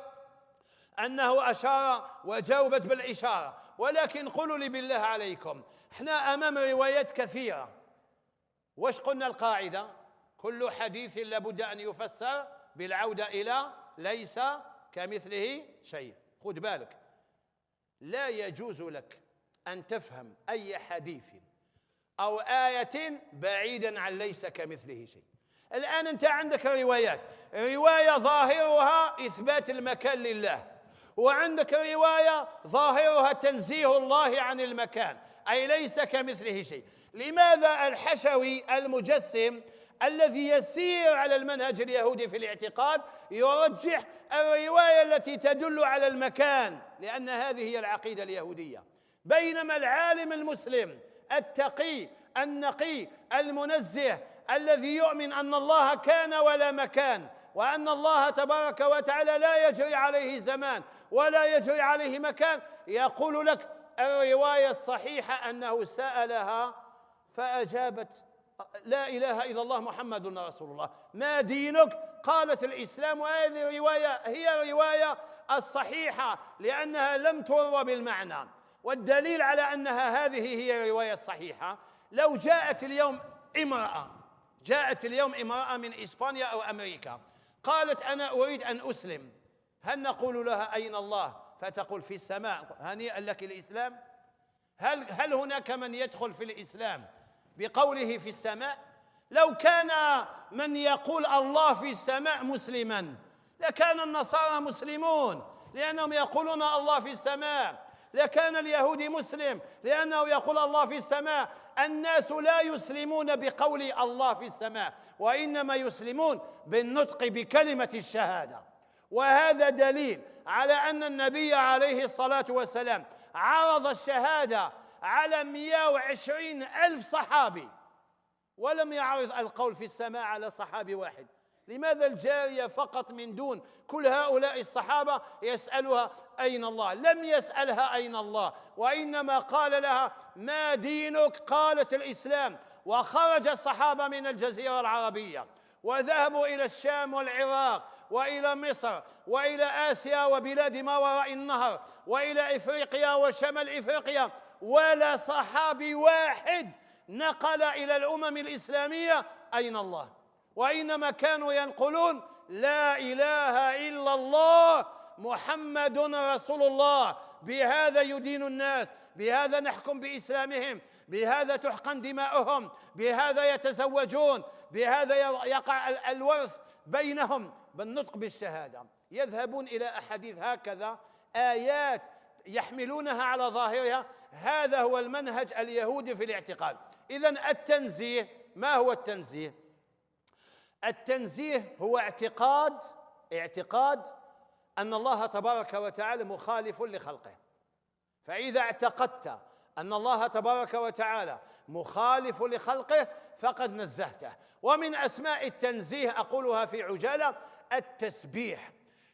أنه أشار وجاوبت بالإشارة، ولكن قولوا لي بالله عليكم، احنا أمام روايات كثيرة، وش قلنا القاعدة؟ كل حديث لابد أن يفسر بالعودة إلى ليس كمثله شيء. خذ بالك، لا يجوز لك أن تفهم أي حديث أو آية بعيدا عن ليس كمثله شيء. الآن أنت عندك روايات، رواية ظاهرها إثبات المكان لله، وعندك رواية ظاهرها تنزيه الله عن المكان، أي ليس كمثله شيء. لماذا الحشوي المجسم الذي يسير على المنهج اليهودي في الاعتقاد يرجح الرواية التي تدل على المكان؟ لأن هذه هي العقيدة اليهودية. بينما العالم المسلم التقي النقي المنزه الذي يؤمن أن الله كان ولا مكان، وأن الله تبارك وتعالى لا يجري عليه زمان ولا يجري عليه مكان، يقول لك الرواية الصحيحة أنه سألها فأجابت لا إله إلا الله محمد رسول الله. ما دينك؟ قالت الإسلام. وهذه الرواية هي الرواية الصحيحة لأنها لم تروى بالمعنى. والدليل على أنها هذه هي الرواية الصحيحة، لو جاءت اليوم امرأة من إسبانيا أو أمريكا قالت أنا أريد أن أسلم، هل نقول لها أين الله فتقول في السماء هنيئا لك الإسلام؟ هل هناك من يدخل في الإسلام بقوله في السماء؟ لو كان من يقول الله في السماء مسلما لكان النصارى مسلمون لأنهم يقولون الله في السماء، لكان اليهودي مسلم لأنه يقول الله في السماء. الناس لا يسلمون بقول الله في السماء، وإنما يسلمون بالنطق بكلمة الشهادة. وهذا دليل على أن النبي عليه الصلاة والسلام عرض الشهادة على 120 ألف صحابي ولم يعرض القول في السماء على صحابي واحد. لماذا الجارية فقط من دون كل هؤلاء الصحابة يسألها أين الله؟ لم يسألها أين الله، وإنما قال لها ما دينك؟ قالت الإسلام. وخرج الصحابة من الجزيرة العربية وذهبوا إلى الشام والعراق وإلى مصر وإلى آسيا وبلاد ما وراء النهر وإلى إفريقيا وشمال إفريقيا، ولا صحابي واحد نقل إلى الأمم الإسلامية أين الله، وإنما كانوا ينقلون لا إله إلا الله محمد رسول الله. بهذا يدين الناس، بهذا نحكم بإسلامهم، بهذا تحقن دماؤهم، بهذا يتزوجون، بهذا يقع الورث بينهم، بالنطق بالشهادة. يذهبون إلى أحاديث هكذا، آيات يحملونها على ظاهرها. هذا هو المنهج اليهودي في الاعتقاد. إذن التنزيه، ما هو التنزيه؟ التنزيه هو اعتقاد أن الله تبارك وتعالى مخالف لخلقه. فإذا اعتقدت أن الله تبارك وتعالى مخالف لخلقه فقد نزهته. ومن أسماء التنزيه أقولها في عجالة التسبيح.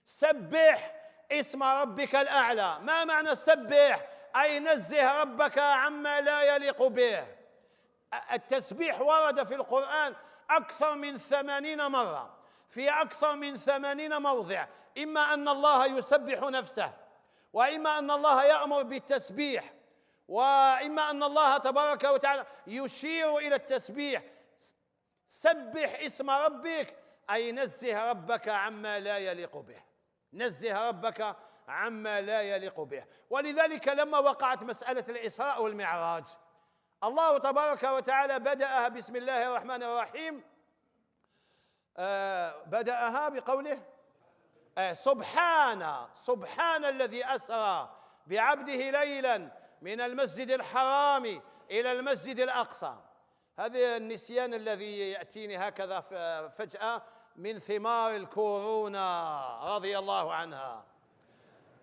سبح اسم ربك الأعلى. ما معنى السبح؟ أي نزه ربك عما لا يليق به. التسبيح ورد في القرآن أكثر من 80 مرة في أكثر من 80 موضع، إما أن الله يسبح نفسه، وإما أن الله يأمر بالتسبيح، وإما أن الله تبارك وتعالى يشير إلى التسبيح. سبح اسم ربك أي نزه ربك عما لا يليق به، نزه ربك عما لا يليق به. ولذلك لما وقعت مسألة الإسراء والمعراج الله تبارك وتعالى بدأها بسم الله الرحمن الرحيم، بدأها بقوله سبحان الذي أسرى بعبده ليلا من المسجد الحرام إلى المسجد الأقصى. هذا النسيان الذي يأتيني هكذا فجأة من ثمار الكورونا رضي الله عنها.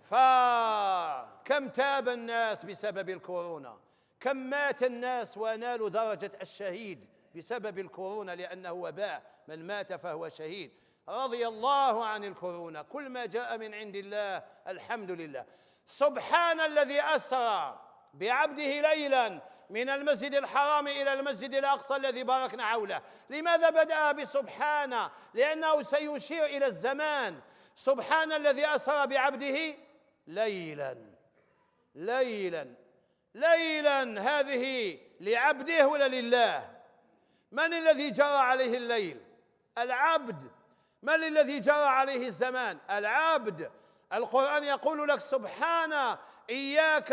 فكم تاب الناس بسبب الكورونا، كم مات الناس ونالوا درجة الشهيد بسبب الكورونا، لأنه وباء، من مات فهو شهيد. رضي الله عن الكورونا، كل ما جاء من عند الله الحمد لله. سبحان الذي أسرى بعبده ليلا من المسجد الحرام إلى المسجد الأقصى الذي باركنا حوله. لماذا بدأ بسبحانه؟ لأنه سيشير إلى الزمان. سبحان الذي أسرى بعبده ليلا ليلا ليلا، هذه لعبده ولا لله؟ من الذي جرى عليه الليل؟ العبد. من الذي جرى عليه الزمان؟ العبد. القرآن يقول لك سبحانه، إياك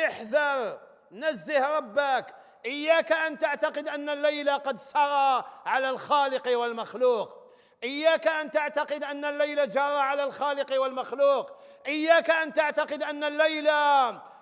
احذر، نزه ربك، إياك أن تعتقد أن الليل قد سرى على الخالق والمخلوق، إياك أن تعتقد أن الليل جرى على الخالق والمخلوق، إياك أن تعتقد أن الليل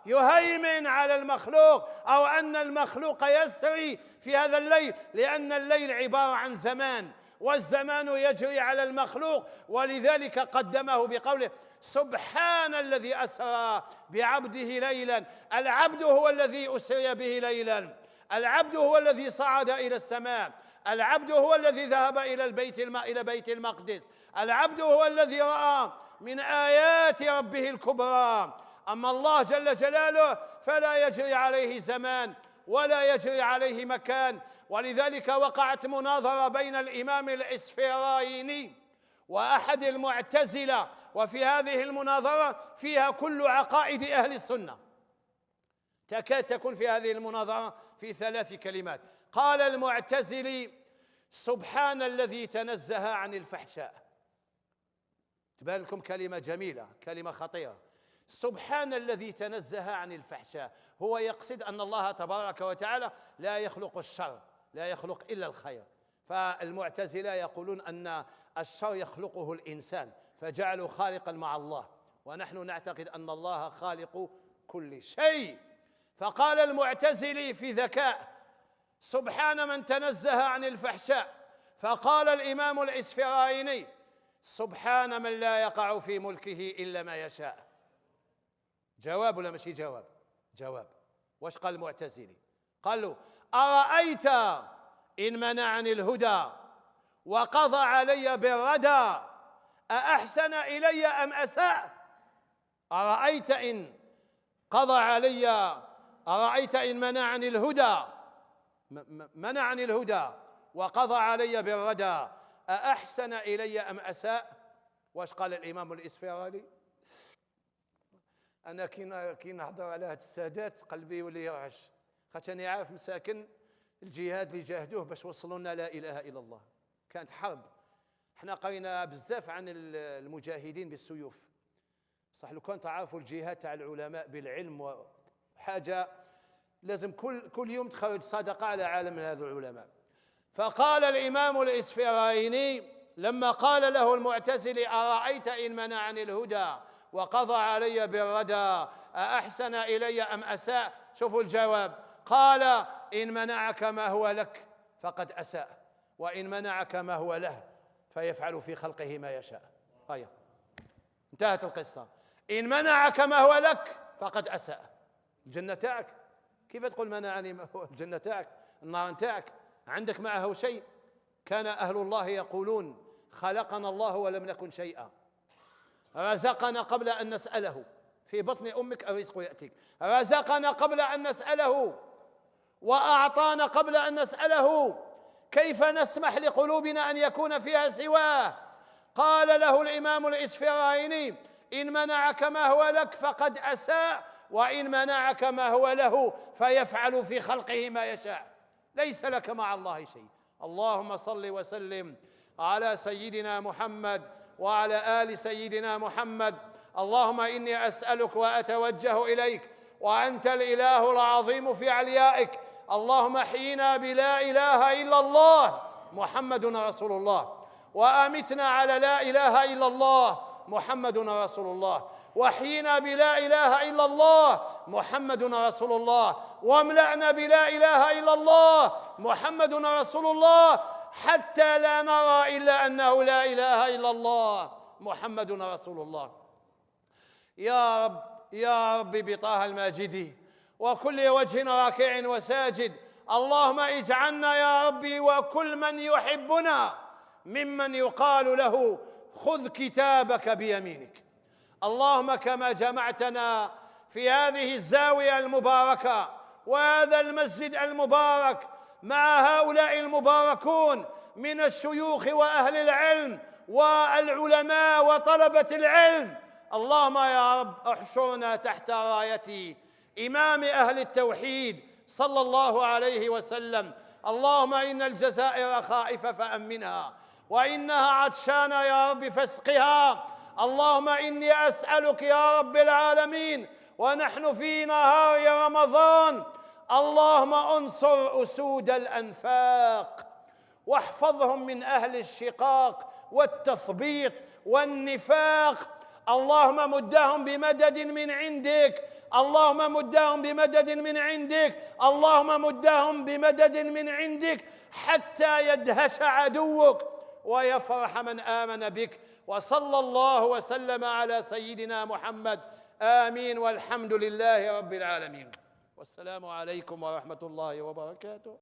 يهيمن على المخلوق أو أن المخلوق يسري في هذا الليل، لأن الليل عبارة عن زمان، والزمان يجري على المخلوق، ولذلك قدمه بقوله سبحان الذي أسرى بعبده ليلا. العبد هو الذي أسري به ليلا، العبد هو الذي صعد إلى السماء، العبد هو الذي ذهب إلى بيت المقدس، العبد هو الذي رأى من آيات ربه الكبرى. أما الله جل جلاله فلا يجري عليه زمان ولا يجري عليه مكان. ولذلك وقعت مناظرة بين الإمام الإسفرايني وأحد المعتزلة، وفي هذه المناظرة فيها كل عقائد أهل السنة. تكاد تكون في هذه المناظرة في 3 كلمات. قال المعتزلي سبحان الذي تنزه عن الفحشاء. تبان لكم كلمة جميلة، كلمة خطيرة. سبحان الذي تنزه عن الفحشاء، هو يقصد أن الله تبارك وتعالى لا يخلق الشر، لا يخلق إلا الخير. فالمعتزلة يقولون أن الشر يخلقه الإنسان، فجعلوا خالقا مع الله، ونحن نعتقد أن الله خالق كل شيء. فقال المعتزلي في ذكاء سبحان من تنزه عن الفحشاء. فقال الإمام الإسفرايني سبحان من لا يقع في ملكه إلا ما يشاء. جواب ولا ماشي جواب؟ جواب. واش قال المعتزلي؟ قال له أرأيت إن منعني الهدى وقضى علي بالردى أأحسن إلي أم أساء؟ أرأيت إن قضى علي، أرأيت إن منعني الهدى وقضى علي بالردى أأحسن إلي أم أساء؟ واش قال الإمام الإسفراني؟ أنا كي نهضر على هاد السادات قلبي يولي يرعش، خاطر عارف مساكن الجهاد اللي جاهدوه باش وصلوا لنا لا إله إلا الله. كانت حرب، احنا قرينا بزاف عن المجاهدين بالسيوف، صح لو كان تعرفوا الجهاد تاع العلماء بالعلم وحاجة لازم كل يوم تخرج صدقة على عالم من هذا العلماء. فقال الإمام الإسفرايني لما قال له المعتزلي أرأيت إن منعني الهدى وقضى علي بالردى أأحسن إلي أم أساء؟ شوفوا الجواب. قال إن منعك ما هو لك فقد أساء، وإن منعك ما هو له فيفعل في خلقه ما يشاء. هيا انتهت القصة. إن منعك ما هو لك فقد أساء. الجنة تاعك كيف تقول منعني ما هو الجنة تاعك؟ النار تاعك عندك معه شيء؟ كان أهل الله يقولون خلقنا الله ولم نكن شيئا، رزقنا قبل أن نسأله، في بطن أمك الرزق يأتيك، رزقنا قبل أن نسأله وأعطانا قبل أن نسأله، كيف نسمح لقلوبنا أن يكون فيها سواه؟ قال له الإمام الإسفرايني إن منعك ما هو لك فقد أساء، وإن منعك ما هو له فيفعل في خلقه ما يشاء. ليس لك مع الله شيء. اللهم صل وسلم على سيدنا محمد وعلى آل سيدنا محمد. اللهم إني أسألك وأتوجه إليك وأنت الإله العظيم في عليائك، اللهم احينا بلا إله إلا الله محمد رسول الله، وأمتنا على لا إله إلا الله محمد رسول الله، واحينا بلا إله إلا الله محمد رسول الله، واملأنا بلا إله إلا الله محمد رسول الله، حتى لا نرى إلا أنه لا إله إلا الله محمد رسول الله. يا رب يا رب بطه الماجد وكل وجه راكع وساجد، اللهم اجعلنا يا ربي وكل من يحبنا ممن يقال له خذ كتابك بيمينك. اللهم كما جمعتنا في هذه الزاوية المباركة وهذا المسجد المبارك مع هؤلاء المباركون من الشيوخ وأهل العلم والعلماء وطلبة العلم، اللهم يا رب احشرنا تحت راية إمام أهل التوحيد صلى الله عليه وسلم. اللهم إن الجزائر خائفة فأمنها، وإنها عطشانة يا رب فاسقها. اللهم إني أسألك يا رب العالمين ونحن في نهار رمضان، اللهم انصر أسود الأنفاق واحفظهم من أهل الشقاق والتثبيط والنفاق. اللهم مدهم بمدد من عندك، اللهم مدهم بمدد من عندك، اللهم مدهم بمدد من عندك حتى يدهش عدوك ويفرح من آمن بك. وصلى الله وسلم على سيدنا محمد. آمين والحمد لله رب العالمين. والسلام عليكم ورحمة الله وبركاته.